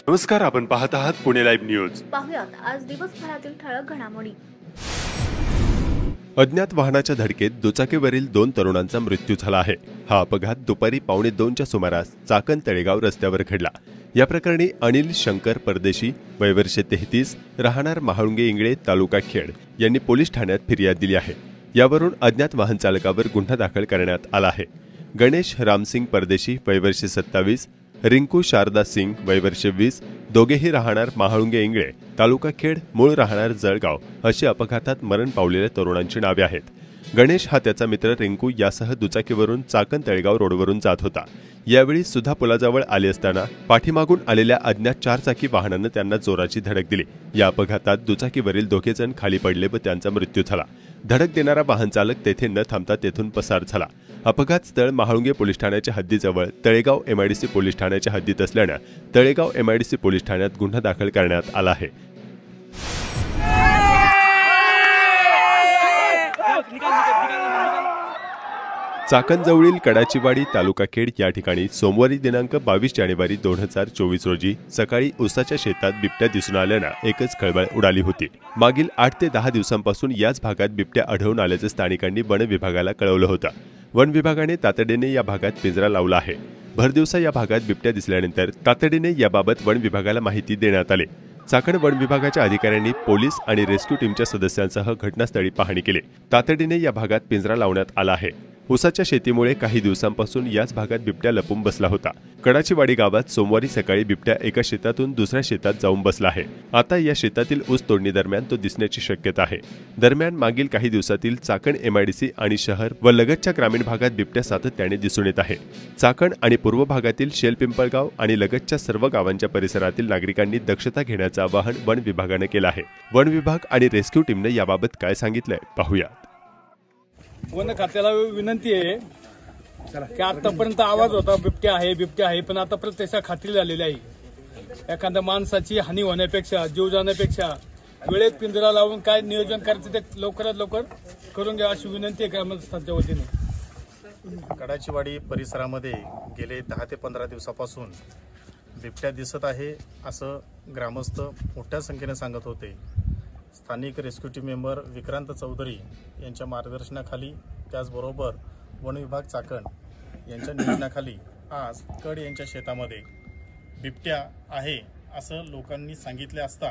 नमस्कार, आपण पाहत आहात पुणे लाईव्ह न्यूज. पाहुयात आज दिवसभरातील ठळक घडामोडी. अज्ञात वाहनाच्या धडकेत दुचाकीवरील 2 तरुणांचा मृत्यू झाला आहे. हा अपघात दुपारी 1:15च्या सुमारास चाकण तळेगाव रस्त्यावर घडला. या प्रकरणी अनिल शंकर परदेशी, वय वर्ष 33, राहणार महाळुंगे इंगळे, तालुका खेड यांनी पोलीस ठाण्यात फिर्याद दिली आहे. यावरून अज्ञात वाहन चालकावर गुन्हा दाखल करण्यात आला आहे. गणेश रामसिंग परदेशी, वय वर्ष 27, रिंकू शारदा सिंग, वय वर्ष 20, दोघेही राहणार महाळुंगे इंगळे, तालुका खेड, मूळ राहणार जळगाव अशी अपघातात मरण पावलेल्या तरुणांची नावे आहेत. गणेश हा त्याचा मित्र रिंकू यासह दुचाकीवरून चाकण तळेगाव रोडवरून जात होता. यावेळी सुधा पुलाजवळ आले असताना पाठीमागून आलेल्या अज्ञात 4चाकी वाहनानं त्यांना जोराची धडक दिली. या अपघातात दुचाकीवरील दोघे जण खाली पडले व त्यांचा मृत्यू झाला. धडक देणारा वाहन चालक तेथे न थांबता तेथून पसार झाला. अपघात स्थळ महाळुंगे पोलीस ठाण्याच्या हद्दीजवळ तळेगाव एमआयडीसी पोलीस ठाण्याच्या हद्दीत असल्याने तळेगाव एमआयडीसी पोलीस ठाण्यात गुन्हा दाखल करण्यात आला आहे. चाकणजवळील कडाचीवाडी, तालुका खेड या ठिकाणी सोमवारी दिनांक 22 जानेवारी 2024 रोजी सकाळी ऊसाच्या शेतात बिबट्या दिसून आल्यानं एकच खळबळ उडाली होती. मागील 8 ते 10 दिवसांपासून याच भागात बिबट्या आढळून आल्याचं स्थानिकांनी वन विभागाला कळवलं होतं. वन विभागाने तातडीने या भागात पिंजरा लावला आहे. भरदिवसा या भागात बिबट्या दिसल्यानंतर तातडीने याबाबत वन विभागाला माहिती देण्यात आली. चाकण वन विभागाच्या अधिकाऱ्यांनी पोलीस आणि रेस्क्यू टीमच्या सदस्यांसह घटनास्थळी पाहणी केली. तातडीने या भागात पिंजरा लावण्यात आला आहे. ऊसाच्या शेतीमुळे काही दिवसांपासून याच भागात बिबट्या लपून बसला होता. कडाचीवाडी गावात सोमवारी सकाळी बिबट्या एका शेतातून दुसऱ्या शेतात जाऊन बसला आहे. आता या शेतातील ऊस तोडणी दरम्यान तो दिसण्याची शक्यता आहे. दरम्यान मागील काही दिवसातील चाकण एमआयडीसी आणि शहर व लगतच्या ग्रामीण भागात बिबट्या सातत्याने दिसून येत आहे. चाकण आणि पूर्व भागातील शेलपिंपळगाव आणि लगतच्या सर्व गावांच्या परिसरातील नागरिकांनी दक्षता घेण्याचं आवाहन वन विभागाने केलं आहे. वन विभाग आणि रेस्क्यू टीमने याबाबत काय सांगितलंय पाहूया. वन खात्याला विनंती आहे की आतापर्यंत आवाज होता बिबट्या आहे, पण आतापर्यंत त्याच्या खात्री झालेली आहे. एखाद्या माणसाची हानी होण्यापेक्षा, जीव जाण्यापेक्षा वेळेत पिंजरा लावून काय नियोजन करायचं ते लवकरात लवकर करून घ्या अशी विनंती आहे ग्रामस्थांच्या वतीने. कडाचीवाडी परिसरामध्ये गेले 10 ते 15 दिवसापासून बिबट्या दिसत आहे असं ग्रामस्थ मोठ्या संख्येने सांगत होते. स्थानिक rescue team member Vikrant Chaudhary यांच्या मार्गदर्शनाखाली, त्याचबरोबर वन विभाग चाकण यांच्या नियोजनाखाली आज कड यांच्या शेतामध्ये बिबट्या आहे असं लोकांनी सांगितले असता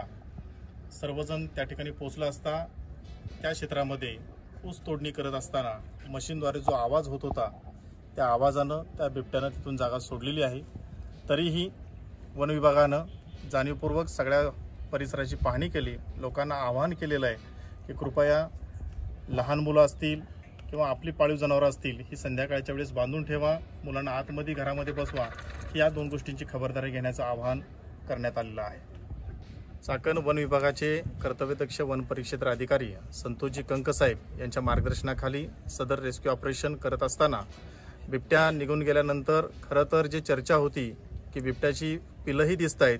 सर्वजण त्या ठिकाणी पोहोचला असता त्या क्षेत्रामध्ये ऊस तोडणी करत असताना मशीनद्वारे जो आवाज होत होता त्या आवाजानं त्या बिबट्यानं तिथून जागा सोडलेली आहे. तरीही वन विभागानं जाणीवपूर्वक सगळ्या परिसराची पाहणी केली. लोकांना आवाहन केलेलं आहे की कृपया लहान मुलं असतील किंवा आपली पाळीव जनावरं असतील ही संध्याकाळच्या वेळेस बांधून ठेवा, मुलांना आतमध्ये घरामध्ये बसवा. या 2 गोष्टींची खबरदारी घेण्याचं आवाहन करण्यात आलेलं आहे. चाकण वन विभागाचे कर्तव्यदक्ष वन परिक्षेत्र अधिकारी संतोषजी कंकसाहेब यांच्या मार्गदर्शनाखाली सदर रेस्क्यू ऑपरेशन करत असताना बिबट्या निघून गेल्यानंतर खरं तर जी चर्चा होती की बिबट्याची पिलंही दिसत आहेत,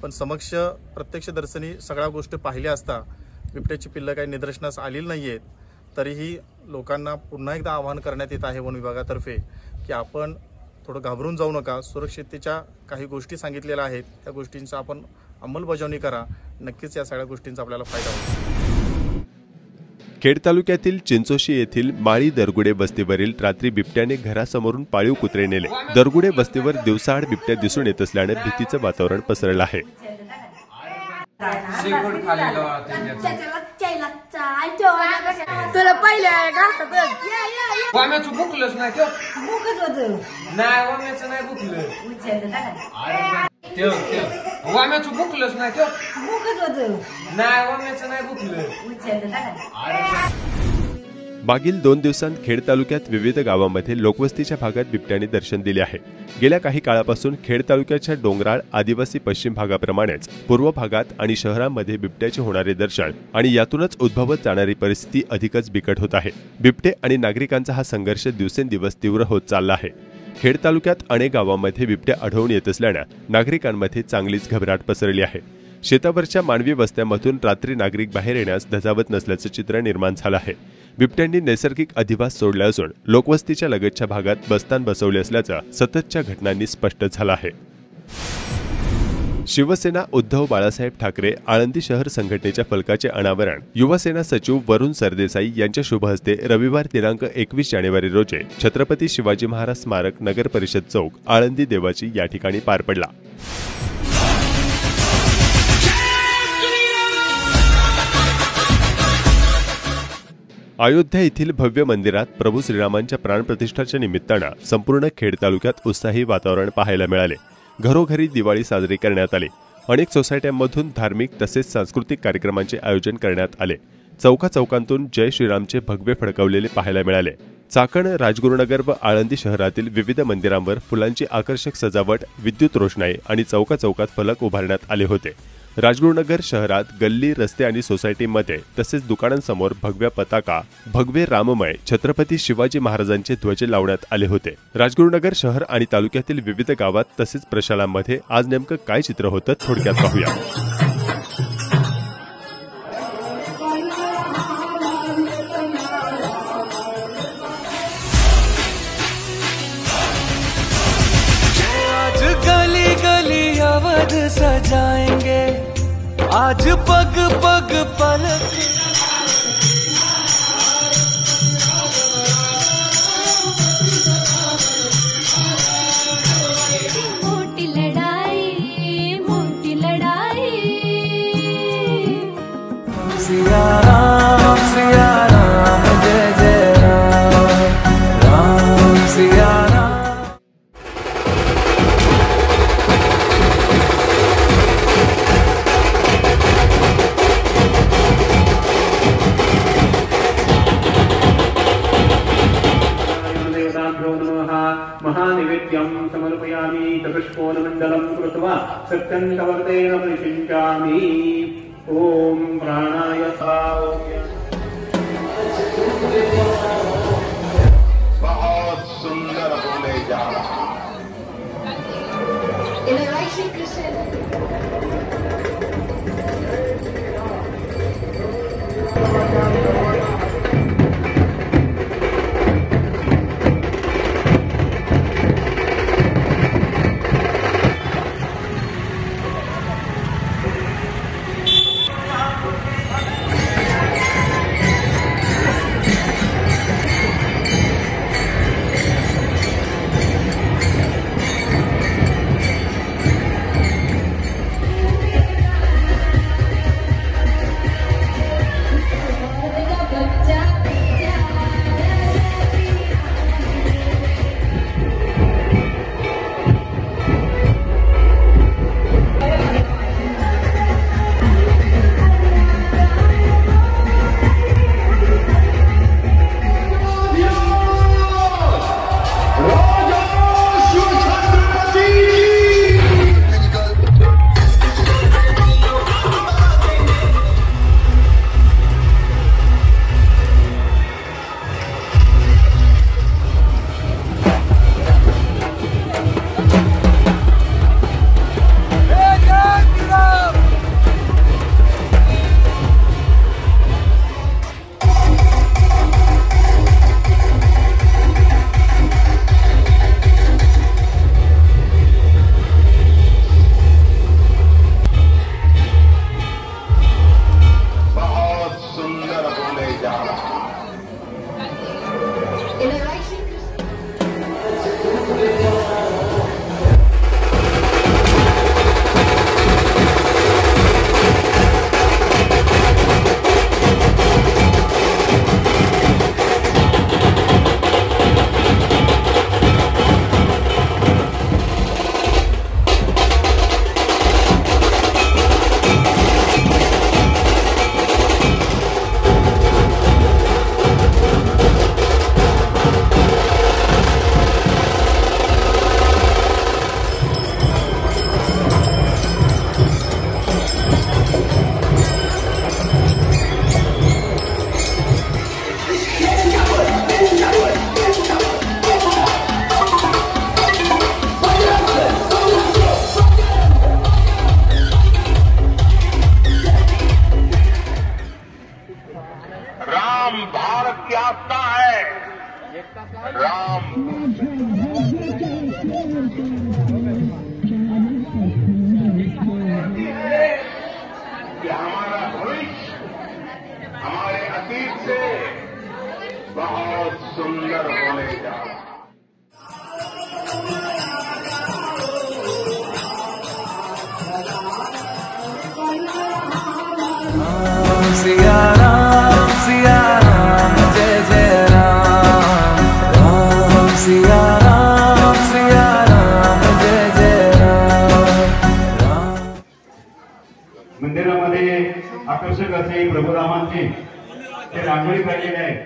पण समक्ष प्रत्यक्षदर्शनी सगळ्या गोष्टी पाहिल्या असता बिबट्याची पिल्लं काही निदर्शनास आलेली नाही आहेत. तरीही लोकांना पुन्हा एकदा आवाहन करण्यात येत आहे वन विभागातर्फे की आपण थोडं घाबरून जाऊ नका. सुरक्षिततेच्या काही गोष्टी सांगितलेल्या आहेत, त्या गोष्टींचा आपण अंमलबजावणी करा. नक्कीच या सगळ्या गोष्टींचा आपल्याला फायदा होईल. खेड तालुक्यातील चिंचोशी येथील माळी दरगुडे वस्तीवरील रात्री बिबट्याने घरासमोरून पाळीव कुत्रे नेले. दरगुडे वस्तीवर दिवसाआड बिबट्या दिसून येत असल्याने भीतीचं वातावरण पसरलं आहे. तुला पहिले आहे का वाम्याचं बुकलंच नाही तो बुकच होतं नाही वाम्याचं नाही बुकलं वाम्याचं बुकलंच नाही तो बुकच होतं नाही वाम्याचं नाही बुकलं. मागील 2 दिवसांत खेड तालुक्यात विविध गावांमध्ये लोकवस्तीच्या भागात बिबट्याने दर्शन दिले आहे. गेल्या काही काळापासून खेड तालुक्याच्या डोंगराळ आदिवासी पश्चिम भागाप्रमाणेच पूर्व भागात आणि शहरांमध्ये बिबट्याचे होणारे दर्शन आणि यातूनच उद्भवत जाणारी परिस्थिती अधिकच बिकट होत आहे. बिबटे आणि नागरिकांचा हा संघर्ष दिवसेंदिवस तीव्र होत चालला आहे. खेड तालुक्यात अनेक गावांमध्ये बिबट्या आढळून येत असल्याने नागरिकांमध्ये चांगलीच घबराट पसरली आहे. शेतावरच्या मानवी वस्त्यांमधून रात्री नागरिक बाहेर येण्यास धजावत नसल्याचं चित्र निर्माण झालं आहे. बिबट्यांनी नैसर्गिक अधिवास सोडला असून लोकवस्तीच्या लगतच्या भागात बस्तान बसवले असल्याचं सततच्या घटनांनी स्पष्ट झालं आहे. शिवसेना उद्धव बाळासाहेब ठाकरे आळंदी शहर संघटनेच्या फलकाचे अनावरण युवासेना सचिव वरुण सरदेसाई यांच्या शुभ हस्ते रविवार दिनांक 21 जानेवारी रोजी छत्रपती शिवाजी महाराज स्मारक नगर परिषद चौक आळंदी देवाची या ठिकाणी पार पडला। अयोध्या येथील भव्य मंदिरात प्रभू श्रीरामांच्या प्राणप्रतिष्ठाच्या निमित्तानं संपूर्ण खेड तालुक्यात उत्साही वातावरण पाहायला मिळाले। घरोघरी दिवाळी साजरी करण्यात आली। अनेक सोसायट्यांमधून धार्मिक तसेच सांस्कृतिक कार्यक्रमांचे आयोजन करण्यात आले। चौकाचौकांतून जय श्रीरामचे भगवे फडकवलेले पाहायला मिळाले। चाकण, राजगुरुनगर व आळंदी शहरातील विविध मंदिरांवर फुलांची आकर्षक सजावट, विद्युत रोषणाई आणि चौकाचौकात फलक उभारण्यात आले होते। राजगुरुनगर शहरात गल्ली, रस्ते आणि सोसायटीमध्ये तसेच दुकानांसमोर भगव्या पताका, भगवे राममय छत्रपती शिवाजी महाराजांचे ध्वज लावण्यात आले होते। राजगुरुनगर शहर आणि तालुक्यातील विविध गावात तसेच प्रशालांमध्ये आज नेमकं काय चित्र होतं थोडक्यात पाहूया। गली गली अवध सजाएंगे, आज पग पग पलक। मोटी लड़ाई सिया राम जय जय राम, राम सिया राम। महानिवेद्यं समर्पयामि तपुष्पोन्मण्डलं कृत्वा सत्यं कवर्तेन परिचिञ्चामि। ओम प्राणाय बहुत सुंदर होने जा रहा। सिया राम जय जय राम। मंदिरामध्ये आकर्षक असे प्रभुरामांचे ते रांगोळी काढलेली आहे.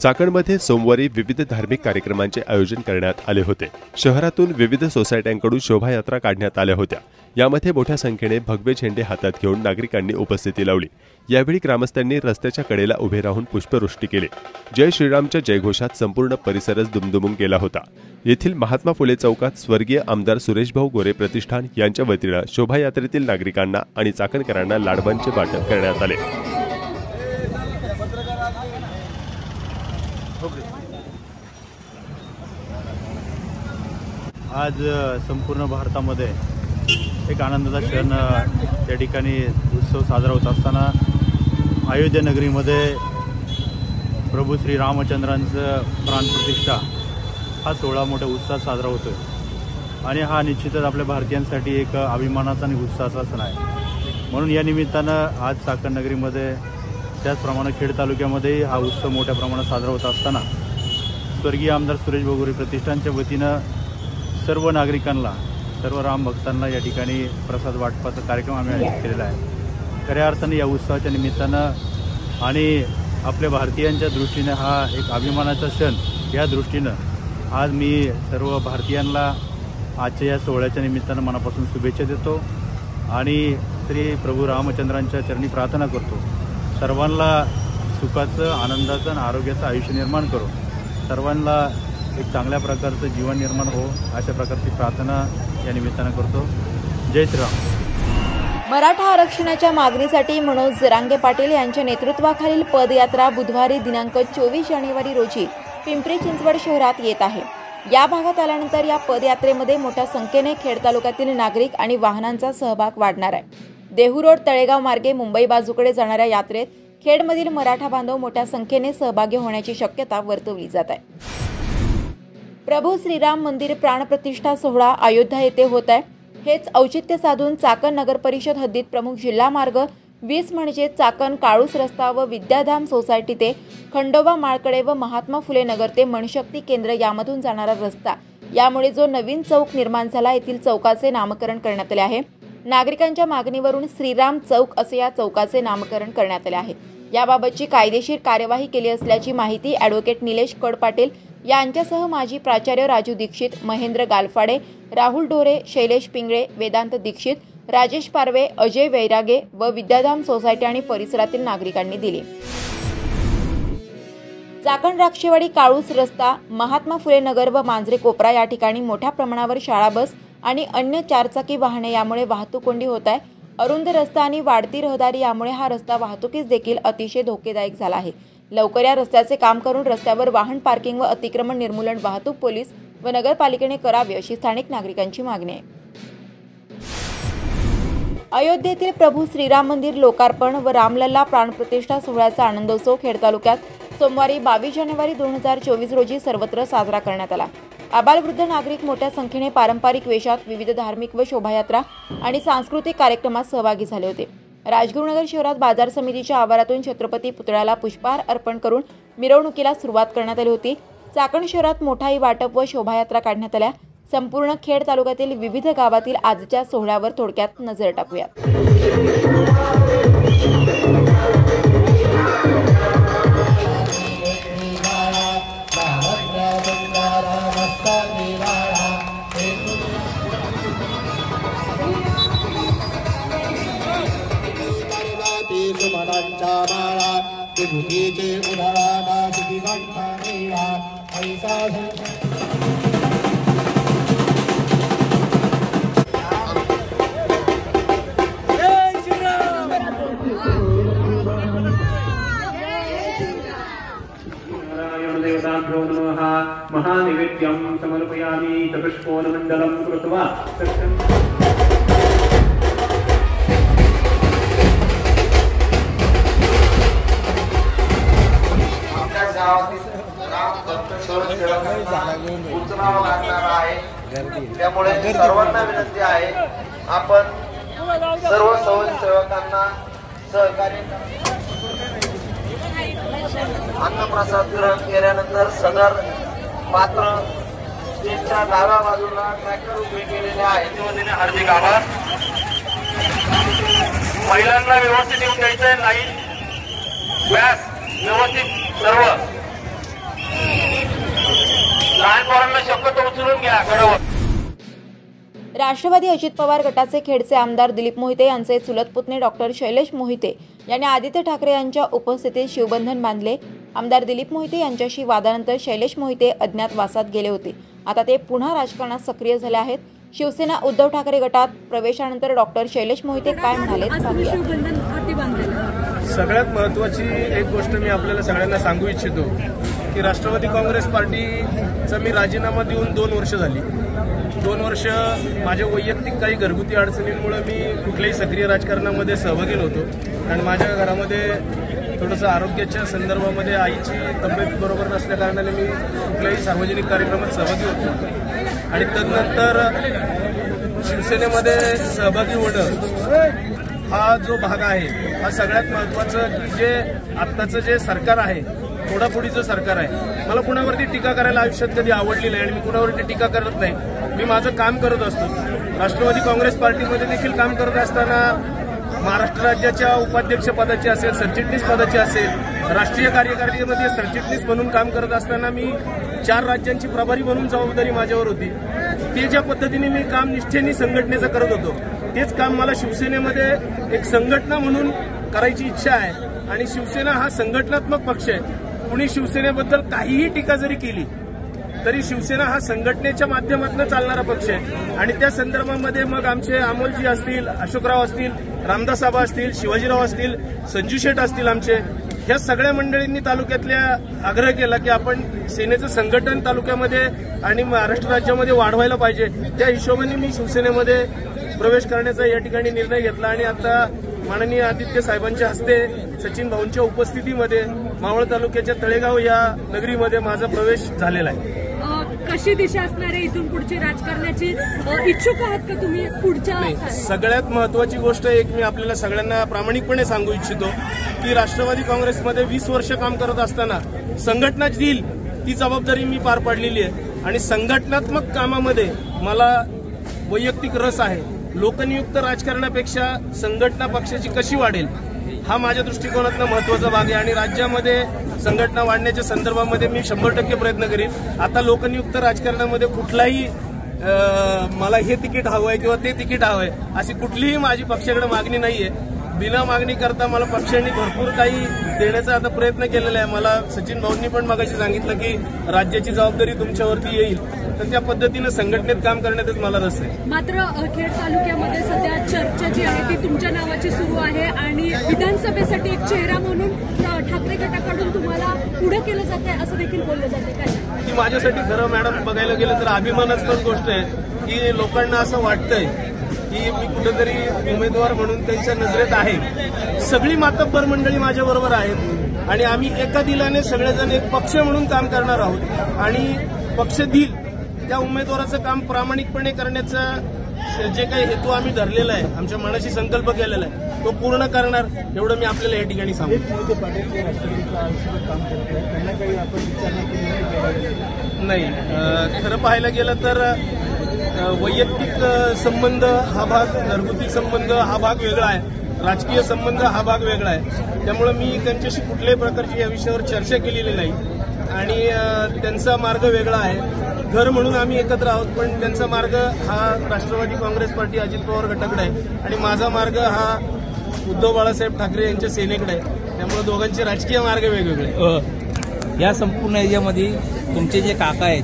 चाकणमध्ये सोमवारी विविध धार्मिक कार्यक्रमांचे आयोजन करण्यात आले होते. शहरातून विविध सोसायट्यांकडून शोभायात्रा काढण्यात आल्या होत्या. यामध्ये मोठ्या संख्येने भगवे झेंडे हातात घेऊन नागरिकांनी उपस्थिती लावली. यावेळी ग्रामस्थांनी रस्त्याच्या कडेला उभे राहून पुष्पवृष्टी केली. जय श्रीरामच्या जयघोषात संपूर्ण परिसरच दुमदुमून गेला होता. येथील महात्मा फुले चौकात स्वर्गीय आमदार सुरेशभाऊ गोरे प्रतिष्ठान यांच्या वतीनं शोभायात्रेतील नागरिकांना आणि चाकणकरांना लाडबांचे वाटप करण्यात आले. आज संपूर्ण भारतामध्ये एक आनंदाचा क्षण त्या ठिकाणी उत्सव साजरा होत असताना अयोध्या नगरीमध्ये प्रभू श्री रामचंद्रांचं प्राणप्रतिष्ठा हा सोहळा मोठ्या उत्साहात साजरा होतो आणि हा निश्चितच आपल्या भारतीयांसाठी एक अभिमानाचा आणि उत्साहाचा सण आहे. म्हणून या निमित्तानं आज चाकण नगरीमध्ये त्याचप्रमाणे खेड तालुक्यामध्ये हा उत्सव मोठ्या प्रमाणात साजरा होत असताना स्वर्गीय आमदार सुरेशभाऊ गोरे प्रतिष्ठानच्या वतीनं सर्व नागरिकांना, सर्व राम भक्तांना या ठिकाणी प्रसाद वाटपाचा कार्यक्रम आम्ही आयोजित केलेला आहे. खऱ्या अर्थाने या उत्सवाच्या निमित्तानं आणि आपल्या भारतीयांच्या दृष्टीने हा एक अभिमानाचा क्षण या दृष्टीनं आज मी सर्व भारतीयांना आजच्या या सोहळ्याच्या निमित्तानं मनापासून शुभेच्छा देतो आणि श्री प्रभू रामचंद्रांच्या चरणी प्रार्थना करतो. सर्वांना सुखाचं, आनंदाचं आणि आरोग्याचं आयुष्य निर्माण करो, सर्वांना एक चांगल्या प्रकारचं जीवन निर्माण हो अशा प्रकारची प्रार्थना या निमित्तानं करतो. जय श्रीराम. मराठा आरक्षणाच्या मागणीसाठी मनोज जरांगे पाटील यांच्या नेतृत्वाखालील पदयात्रा बुधवारी दिनांक 24 जानेवारी रोजी पिंपरी चिंचवड शहरात येत आहे. या भागात आल्यानंतर या पदयात्रेमध्ये मोठ्या संख्येने खेड तालुक्यातील नागरिक आणि वाहनांचा सहभाग वाढणार आहे. देहू रोड तळेगाव मार्गे मुंबई बाजूकडे जाणाऱ्या यात्रेत खेडमधील मराठा बांधव मोठ्या संख्येने सहभागी होण्याची शक्यता वर्तवली जात आहे. प्रभू श्रीराम मंदिर प्राणप्रतिष्ठा सोहळा अयोध्या येथे होत आहे. हेच औचित्य साधून चाकण नगर परिषद हद्दीत प्रमुख जिल्हा मार्ग 20 म्हणजे चाकण काळूस रस्ता व विद्याधाम सोसायटी ते खंडोबा माळकडे व महात्मा फुले नगर ते मनशक्ती केंद्र यामधून जाणारा रस्ता, यामुळे जो नवीन चौक निर्माण झाला, येथील चौकाचे नामकरण करण्यात आले आहे. नागरिकांच्या मागणीवरून श्रीराम चौक असे या चौकाचे नामकरण करण्यात आले आहे. याबाबतची कायदेशीर कार्यवाही केली असल्याची माहिती ॲडव्होकेट निलेश कडपाटील यांच्यासह माजी प्राचार्य राजू दीक्षित, महेंद्र गालफाडे, राहुल ढोरे, शैलेश पिंगळे, वेदांत दीक्षित, राजेश पारवे, अजय वैरागे व विद्याधाम सोसायटी आणि परिसरातील नागरिकांनी दिली। चाकण राक्षेवाडी काळूस रस्ता, महात्मा फुले नगर व मांजरे कोपरा या ठिकाणी मोठ्या प्रमाणावर शाळा बस आणि अन्य चारचाकी वाहने यामुळे वाहतूक कोंडी होत आहे। अरुंद रस्ता आणि वाढती रहदारी यामुळे हा रस्ता वाहतुकीस देखील अतिशय धोकेदायक झाला आहे। लवकर या रस्त्याचे काम करून रस्त्यावर वाहन पार्किंग व अतिक्रमण निर्मूलन वाहतूक पोलीस व नगरपालिकेने करावे अशी स्थानिक नागरिकांची मागणी आहे। अयोध्येतील प्रभू श्रीराम मंदिर लोकार्पण व रामलल्ला प्राणप्रतिष्ठा सोहळ्याचा आनंदोत्सव खेड तालुक्यात सोमवारी 22 जानेवारी 2024 रोजी सर्वत्र साजरा करण्यात आला। आबालवृद्ध नागरिक मोठ्या संख्येने पारंपरिक वेशात विविध धार्मिक व शोभायात्रा आणि सांस्कृतिक कार्यक्रमात सहभागी झाले होते। राजगुरुनगर शहरात बाजार समितीच्या आवारातून छत्रपती पुतळ्याला पुष्पहार अर्पण करून मिरवणुकीला सुरुवात करण्यात आली होती। चाकण शहरात मोठाई वाटप व शोभायात्रा काढण्यात आल्या। संपूर्ण खेड तालुक्यातील विविध गावातील आजच्या सोहळ्यावर थोडक्यात नजर टाकूयात। महानिवेद्यं समर्पयामि तपुष्पोनमण्डलं कृत्वा उचलावं लागणार आहे। त्यामुळे सर्वांना विनंती आहे, आपण सर्व स्वयंसेवकांना सहकार्य अन्नप्रसाद ग्रहण केल्यानंतर सदर पात्र स्टेजच्या डाव्या बाजूला ट्रॅक्टर उभे केलेले आहेत। वतीने हार्दिक आभार। महिलांना व्यवस्थित येऊन द्यायचंय, लाईन व्यास व्यवस्थित सर्व लहान पोरांना शक्यतो उचलून घ्या गडावर। राष्ट्रवादी अजित पवार गटाचे खेडचे आमदार दिलीप मोहिते यांचे चुलत पुतणे डॉक्टर शैलेश मोहिते यांनी आदित्य ठाकरे यांच्या उपस्थितीत शिवबंधन बांधले। आमदार दिलीप मोहिते यांच्याशी वादानंतर शैलेश मोहिते अज्ञातवासात गेले होते। आता ते पुन्हा राजकारणात सक्रिय झाले आहेत। शिवसेना उद्धव ठाकरे गटात प्रवेशानंतर डॉक्टर शैलेश मोहिते काय म्हणाले सगळ्यात महत्त्वाची एक गोष्ट मी आपल्याला सगळ्यांना सांगू इच्छितो की राष्ट्रवादी काँग्रेस पार्टीचा मी राजीनामा देऊन 2 वर्ष झाली। 2 वर्ष माझ्या वैयक्तिक काही घरगुती अडचणींमुळे मी कुठल्याही सक्रिय राजकारणामध्ये सहभागी नव्हतो आणि माझ्या घरामध्ये थोडंसं आरोग्याच्या संदर्भामध्ये आईची तब्येत बरोबर नसल्या कारणाने मी कुठल्याही सार्वजनिक कार्यक्रमात सहभागी होतो आणि तदनंतर शिवसेनेमध्ये सहभागी होणं हा जो भाग आहे हा सगळ्यात महत्त्वाचं की जे आत्ताचं जे सरकार आहे फोडाफोडीचं सरकार आहे। मला कुणावरती टीका करायला आयुष्यात कधी आवडली नाही आणि मी कुणावरती टीका करत नाही। मी माझं काम करत असतो। राष्ट्रवादी काँग्रेस पार्टीमध्ये देखील काम करत असताना महाराष्ट्र राज्याच्या उपाध्यक्ष पदाची असेल, सरचिटणीस पदाची असेल, राष्ट्रीय कार्यकारिणीमध्ये सरचिटणीस म्हणून काम करत असताना मी 4 राज्यांची प्रभारी म्हणून जबाबदारी माझ्यावर होती। ते ज्या पद्धतीने मी काम निष्ठेने संघटनेचं करत होतो तेच काम मला शिवसेनेमध्ये एक संघटना म्हणून करायची इच्छा आहे आणि शिवसेना हा संघटनात्मक पक्ष आहे। कुणी शिवसेनेबद्दल काहीही टीका जरी केली तरी शिवसेना हा संघटनेच्या माध्यमातून चालणारा पक्ष आहे आणि त्या संदर्भामध्ये मग आमचे अमोलजी असतील, अशोकराव असतील, रामदास आबा असतील, शिवाजीराव असतील, संजू शेठ असतील, आमचे ह्या सगळ्या मंडळींनी तालुक्यातल्या आग्रह केला की आपण सेनेचं संघटन तालुक्यामध्ये आणि महाराष्ट्र राज्यामध्ये वाढवायला पाहिजे। त्या हिशोबाने मी शिवसेनेमध्ये प्रवेश करण्याचा या ठिकाणी निर्णय घेतला आणि आता माननीय आदित्य साहेबांच्या हस्ते सचिन भाऊंच्या उपस्थितीमध्ये मावळ तालुक्याच्या तळेगाव या नगरीमध्ये माझा प्रवेश झालेला आहे। कशी दिशा असणार आहे इथून पुढची राजकारणाची, इच्छुक आहात का तुम्ही पुढच्या? सगळ्यात महत्त्वाची गोष्ट एक मी आपल्याला सगळ्यांना प्रामाणिकपणे सांगू इच्छितो की राष्ट्रवादी काँग्रेसमध्ये 20 वर्ष काम करत असताना संघटना देईल ती जबाबदारी मी पार पाडलेली आहे आणि संघटनात्मक कामामध्ये मला वैयक्तिक रस आहे। लोकनियुक्त राजकारणापेक्षा संघटना पक्षाची कशी वाढेल हा माझ्या दृष्टिकोनातून महत्त्वाचा भाग आहे आणि राज्यामध्ये संघटना वाढण्याच्या संदर्भामध्ये मी 100% प्रयत्न करीन। आता लोकनियुक्त राजकारणामध्ये कुठलाही मला हे तिकीट हवंय किंवा ते तिकीट हवंय अशी कुठलीही माझी पक्षाकडे मागणी नाहीये. बिना मागणी करता मला पक्षांनी भरपूर काही देण्याचा आता प्रयत्न केलेला आहे. मला सचिन भाऊंनी पण मगाशी सांगितलं की राज्याची जबाबदारी तुमच्यावरती येईल, तर त्या पद्धतीनं संघटनेत काम करण्यातच मला रस आहे. मात्र खेड तालुक्यामध्ये सध्या चर्चा जी आहे ती तुमच्या नावाची सुरू आहे आणि विधानसभेसाठी एक चेहरा म्हणून ठाकरे गटाकडून तुम्हाला पुढे केलं जात आहे असं देखील बोललं जाते. काय की माझ्यासाठी खरं मॅडम बघायला गेलं तर अभिमानास्पद गोष्ट आहे की लोकांना असं वाटतंय की मी कुठेतरी उमेदवार म्हणून त्यांच्या नजरेत आहे. सगळी मातब्बर मंडळी माझ्या बरोबर आहेत आणि आम्ही एका दिलाने सगळेजण एक पक्ष म्हणून काम करणार आहोत आणि पक्ष दिल त्या उमेदवाराचं काम प्रामाणिकपणे करण्याचा जे काही हेतू आम्ही धरलेला आहे, आमच्या मनाशी संकल्प केलेला आहे, तो पूर्ण करणार एवढं मी आपल्याला या ठिकाणी सांगतो. नाही, खरं पाहायला गेलं तर वैयक्तिक संबंध हा भाग, घरगुती संबंध हा भाग वेगळा आहे, राजकीय संबंध हा भाग वेगळा आहे. त्यामुळे मी त्यांच्याशी कुठल्याही प्रकारची या विषयावर चर्चा केलेली नाही आणि त्यांचा मार्ग वेगळा आहे. घर म्हणून आम्ही एकत्र आहोत, पण त्यांचा मार्ग हा राष्ट्रवादी काँग्रेस पार्टी अजित पवार गटाकडे आहे आणि माझा मार्ग हा उद्धव बाळासाहेब ठाकरे यांच्या सेनेकडे आहे. त्यामुळे दोघांचे राजकीय मार्ग वेगवेगळे. या संपूर्ण एरियामध्ये तुमचे जे काका आहेत,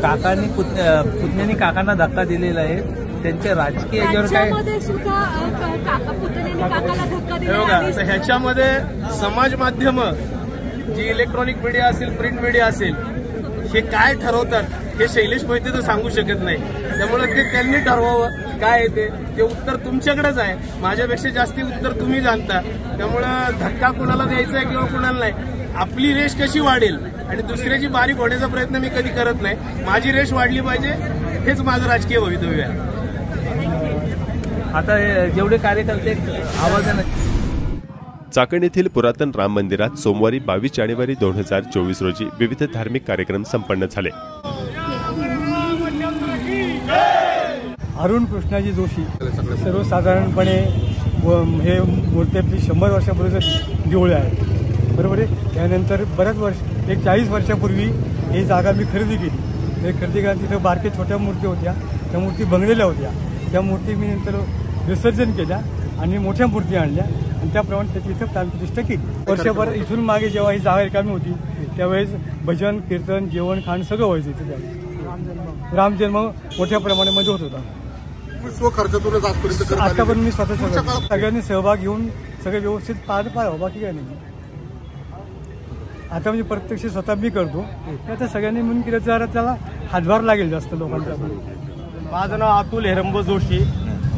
काकांनी पुतण्यानी काकांना धक्का दिलेला आहे, त्यांच्या राजकीय याच्यावर काय बघा, ह्याच्यामध्ये समाज माध्यम, जी इलेक्ट्रॉनिक मीडिया असेल, प्रिंट मीडिया असेल, हे काय ठरवतात हे शैलेश मोहिते तर सांगू शकत नाही. त्यामुळे ते त्यांनी ठरवावं काय आहे ते उत्तर तुमच्याकडेच आहे. माझ्यापेक्षा जास्ती उत्तर तुम्ही जाणता. त्यामुळं धक्का कुणाला द्यायचा आहे किंवा कुणाला नाही, आपली रेष कशी वाढेल आणि दुसऱ्याची बारीक होण्याचा प्रयत्न मी कधी करत नाही. माझी रेष वाढली पाहिजे, हेच माझं राजकीय भवितव्य आहे. आता जेवढे कार्यकर्ते आवाजाने चाकण येथील पुरातन राम मंदिरात सोमवारी 22 जानेवारी 2024 रोजी विविध धार्मिक कार्यक्रम संपन्न झाले. अरुण कृष्णाजी जोशी सर्वसाधारणपणे हे मूर्ती आपली 100 वर्षापूर्वीचं देऊळ आहे, बरोबर आहे. त्यानंतर बऱ्याच वर्ष, एक 40 वर्षापूर्वी ही जागा मी खरेदी केली. खरेदी केल्यानंतर तिथं बारके छोट्या मूर्ती होत्या, त्या मूर्ती बंगलेल्या होत्या. त्या मूर्ती मी नंतर विसर्जन केल्या आणि मोठ्या मूर्ती आणल्या आणि त्याप्रमाणे त्याची इथं प्राणप्रतिष्ठा केली. वर्षभर इथून मागे जेव्हा ही जागा रिकामी होती त्यावेळेस भजन, कीर्तन, जेवण, खाण सगळं व्हायचं इथं. त्यावेळेस रामजन्म मोठ्या प्रमाणामध्ये होत होता. आतापर्यंत मी स्वतः सगळ्यांनी सहभाग घेऊन सगळं व्यवस्थित पाहावं, बाकी काय नाही. आता म्हणजे प्रत्यक्ष स्वतः मी करतो, आता सगळ्यांनी म्हणून केलं तर त्याला हातभार लागेल जास्त लोकांचा. माझं नाव अतुल हेरंब जोशी,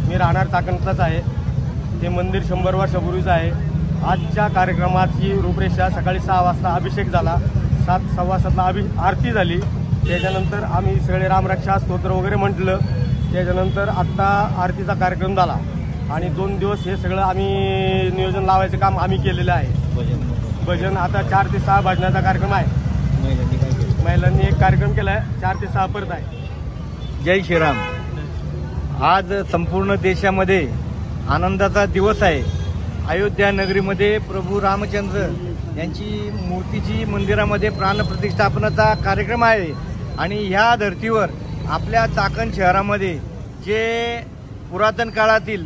मी राहणार चाकणचाच आहे. ते मंदिर 100 वर्षापूर्वीचं आहे. आजच्या कार्यक्रमाची रूपरेषा सकाळी 6 वाजता अभिषेक झाला, 7, 7:15 आरती झाली. त्याच्यानंतर आम्ही सगळे रामरक्षा स्तोत्र वगैरे म्हटलं. त्याच्यानंतर आत्ता आरतीचा कार्यक्रम झाला आणि 2 दिवस हे सगळं आम्ही नियोजन लावायचं काम आम्ही केलेलं आहे. भजन आता 4 ते 6 भजनाचा कार्यक्रम आहे. महिलांनी एक कार्यक्रम केला आहे, 4 ते 6 परत आहे. जय श्रीराम. आज संपूर्ण देशामध्ये आनंदाचा दिवस आहे. अयोध्या नगरीमध्ये प्रभू रामचंद्र यांची मूर्तीची मंदिरामध्ये प्राणप्रतिष्ठापनाचा कार्यक्रम आहे आणि ह्या धर्तीवर आपल्या चाकण शहरामध्ये जे पुरातन काळातील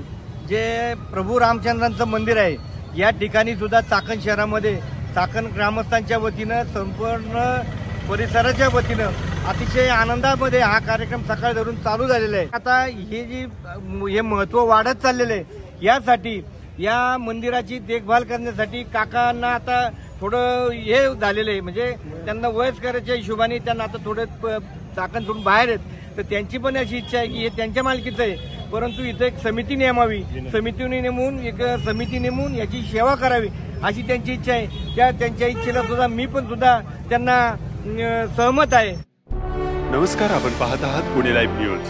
जे प्रभू रामचंद्रांचं मंदिर आहे, या ठिकाणी सुद्धा चाकण शहरामध्ये चाकण ग्रामस्थांच्या वतीनं, संपूर्ण परिसराच्या वतीनं अतिशय आनंदामध्ये हा कार्यक्रम सकाळ धरून चालू झालेला आहे. आता हे महत्व वाढत चाललेलं आहे. यासाठी या मंदिराची देखभाल करण्यासाठी काकांना आता थोडं हे झालेलं आहे, म्हणजे त्यांना वयस्कराच्या हिशोबाने त्यांना आता थोडं चाकण सोडून बाहेर आहेत. तर त्यांची पण अशी इच्छा आहे की हे त्यांच्या मालकीचं आहे, परंतु इथं एक समिती नेमावी, समिती नेमून याची सेवा करावी अशी त्यांची इच्छा आहे. त्यांच्या इच्छेला सुद्धा मी पण सुद्धा त्यांना सहमत आहे. नमस्कार, आपण पाहत आहात पुणे लाईव्ह न्यूज.